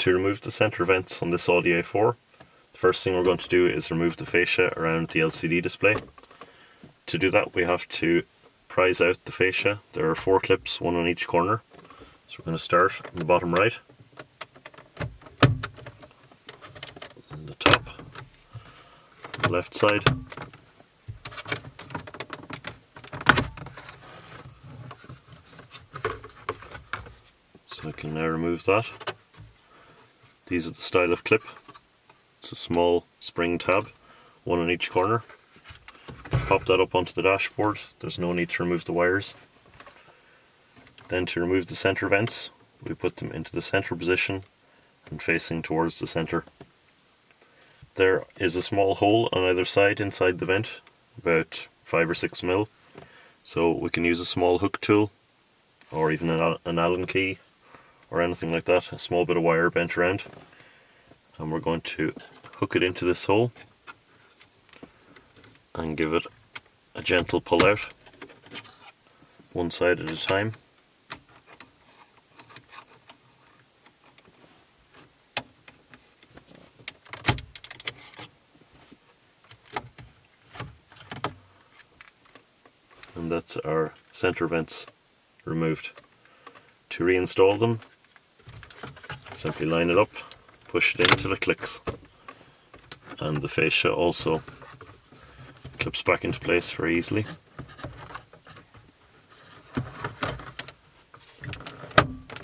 To remove the center vents on this Audi A4, the first thing we're going to do is remove the fascia around the LCD display. To do that, we have to prise out the fascia. There are 4 clips, one on each corner. So we're going to start on the bottom right, on the top, on the left side, so I can now remove that. These are the style of clip. It's a small spring tab, one on each corner. Pop that up onto the dashboard. There's no need to remove the wires. Then to remove the center vents, we put them into the center position and facing towards the center. There is a small hole on either side inside the vent, about 5 or 6 mil. So we can use a small hook tool or even an Allen key or anything like that, a small bit of wire bent around, and we're going to hook it into this hole and give it a gentle pull out, one side at a time. And that's our center vents removed. To reinstall them, simply line it up, push it in till it clicks, and the fascia also clips back into place very easily.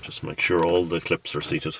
Just make sure all the clips are seated.